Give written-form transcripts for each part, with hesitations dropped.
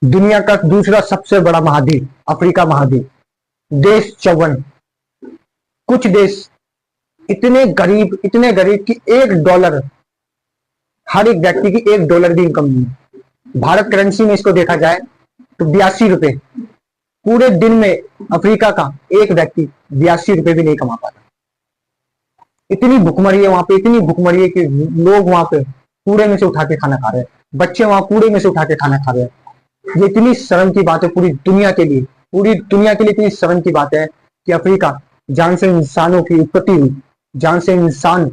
दुनिया का दूसरा सबसे बड़ा महाद्वीप अफ्रीका महाद्वीप। देश 54। कुछ देश इतने गरीब कि $1 हर एक व्यक्ति की $1 भी इनकम नहीं है। भारत करेंसी में इसको देखा जाए तो 82 रुपए। पूरे दिन में अफ्रीका का एक व्यक्ति 82 रुपए भी नहीं कमा पाता। इतनी भुखमरी है वहां पे, इतनी भुखमरी है कि लोग वहां पे कूड़े में से उठा के खाना खा रहे हैं। बच्चे वहां कूड़े में से उठा के खाना खा रहे हैं। ये इतनी शर्म की बात है पूरी दुनिया के लिए, पूरी दुनिया के लिए इतनी शर्म की बात है कि अफ्रीका, जहां से इंसानों की उत्पत्ति हुई, जहां से इंसान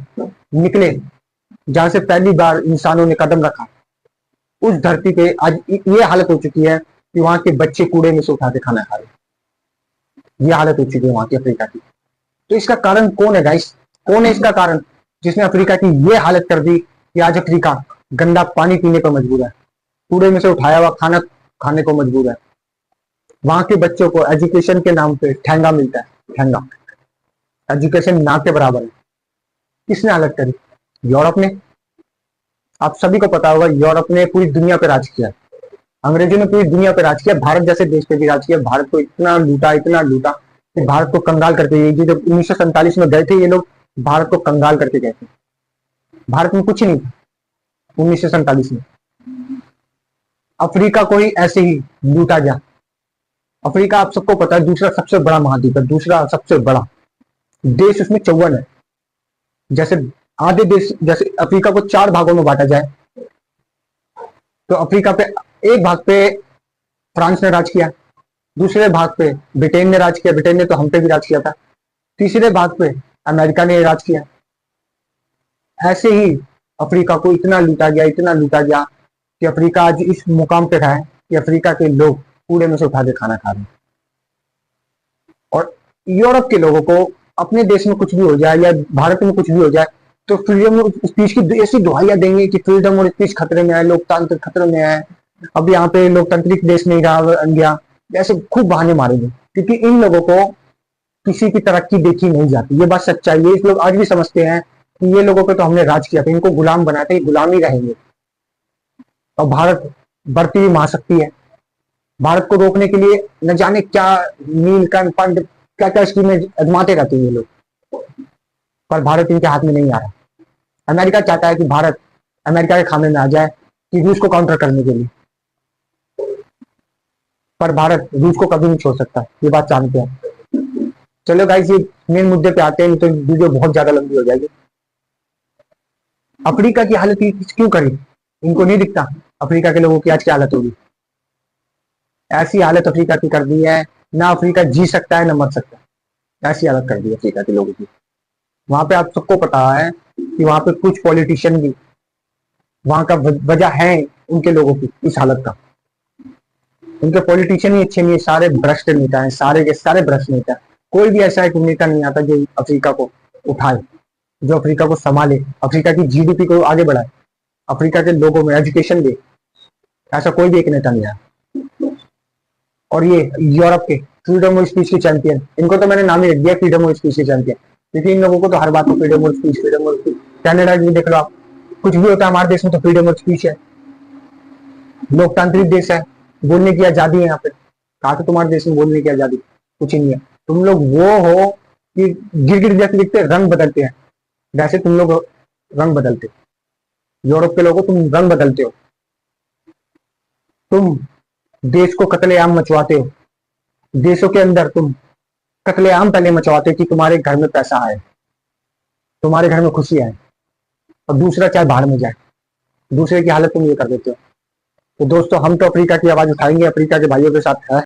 निकले, जहां से पहली बार इंसानों ने कदम रखा, उस धरती पे आज ये हालत हो चुकी है कि वहां के बच्चे कूड़े में से उठा के खाना खा रहे हैं। ये हालत हो चुकी है वहां की अफ्रीका की। तो इसका कारण कौन है गाइस? कौन है इसका कारण जिसने अफ्रीका की ये हालत कर दी कि आज अफ्रीका गंदा पानी पीने पर मजबूर है, कूड़े में से उठाया हुआ खाना खाने को मजबूर है। वहां के बच्चों को एजुकेशन के नाम पे ठेंगा मिलता है। ठेंगा, एजुकेशन ना के बराबर है। किसने हालत करी? यूरोप ने। आप सभी को पता होगा यूरोप ने पूरी दुनिया पे राज किया। अंग्रेजों ने पूरी दुनिया पे राज किया, भारत जैसे देश पे भी राज किया। भारत को इतना लूटा कि भारत को कंगाल करके, ये जब 1947 में गए थे ये लोग, भारत को कंगाल करके गए थे। भारत में कुछ नहीं था 1947 में। अफ्रीका को ही ऐसे ही लूटा गया। अफ्रीका आप सबको पता है दूसरा सबसे बड़ा महाद्वीप है, दूसरा सबसे बड़ा देश, उसमें 54 है। जैसे आधे देश, जैसे अफ्रीका को 4 भागों में बांटा जाए तो अफ्रीका पे एक भाग पे फ्रांस ने राज किया, दूसरे भाग पे ब्रिटेन ने राज किया, ब्रिटेन ने तो हम पे भी राज किया था, तीसरे भाग पे अमेरिका ने राज किया। ऐसे ही अफ्रीका को इतना लूटा गया कि अफ्रीका आज इस मुकाम पे है कि अफ्रीका के लोग कूड़े में से उठा के खाना खा रहे हैं। और यूरोप के लोगों को अपने देश में कुछ भी हो जाए या भारत में कुछ भी हो जाए तो फ्रीडम ऑफ स्पीच की ऐसी दुहाइयां देंगे कि फ्रीडम ऑफ स्पीच खतरे में है, लोकतंत्र खतरे में है, अब यहाँ पे लोकतांत्रिक देश नहीं रहा गया, ऐसे खूब बहाने मारेंगे। क्योंकि इन लोगों को किसी की तरक्की देखी नहीं जाती। ये बात सच्चाई है। इस लोग आज भी समझते हैं कि ये लोगों पे तो हमने राज किया था, इनको गुलाम बनाते, गुलाम ही रहेंगे। और भारत बढ़ती हुई महाशक्ति है। भारत को रोकने के लिए न जाने क्या नीलकंठ पंड क्या क्या स्कीमें आजमाते रहते हैं ये लोग, पर भारत इनके हाथ में नहीं आ रहा। अमेरिका चाहता है कि भारत अमेरिका के खामे में आ जाए कि रूस को काउंटर करने के लिए, पर भारत रूस को कभी नहीं छोड़ सकता, ये बात जानते हैं। चलो गाइस, ये मेन मुद्दे पे आते हैं, तो वीडियो बहुत ज्यादा लंबी हो जाएगी। अफ्रीका की हालत क्यों करी? इनको नहीं दिखता अफ्रीका के लोगों की आज क्या हालत होगी। ऐसी हालत अफ्रीका की कर दी है, ना अफ्रीका जी सकता है ना मर सकता है। ऐसी हालत कर दी अफ्रीका के लोगों की। वहां पे आप सबको पता है कि वहां पे कुछ पॉलिटिशियन भी वहां का वजह है उनके लोगों की इस हालत का। उनके पॉलिटिशियन ही अच्छे नहीं है, सारे भ्रष्ट नेता हैं, सारे के सारे भ्रष्ट नेता है। कोई भी ऐसा एक नेता नहीं आता जो अफ्रीका को उठाए, जो अफ्रीका को संभाले, अफ्रीका की जीडीपी को आगे बढ़ाए, अफ्रीका के लोगों में एजुकेशन दे। ऐसा कोई भी एक नेता नहीं आया। और ये यूरोप के फ्रीडम ऑफ स्पीच के चैंपियन, इनको तो मैंने नाम ही रख दिया फ्रीडम ऑफ स्पीच के चैंपियन, क्योंकि इन लोगों को तो हर बात में freedom of speech, freedom of speech. Canada भी देख लो आप, कुछ भी होता है हमारे देश में तो फ्रीडम ऑफ स्पीच है। लोकतांत्रिक देश है, बोलने की आजादी है यहाँ पे। कहा था तुम्हारे देश में बोलने की आजादी? कुछ ही नहीं है। तुम लोग वो हो कि गिर जैसे दिखते रंग बदलते हैं, वैसे तुम लोग रंग बदलते। यूरोप के लोगों तुम रंग बदलते हो, तुम देश को कत्लेआम मचवाते हो। देशों के अंदर तुम कत्लेआम पहले मचवाते हो कि तुम्हारे घर में पैसा आए, तुम्हारे घर में खुशी आए, और दूसरा चाहे बाहर में जाए, दूसरे की हालत तुम ये कर देते हो। तो दोस्तों, हम तो अफ्रीका की आवाज उठाएंगे, अफ्रीका के भाइयों के साथ है।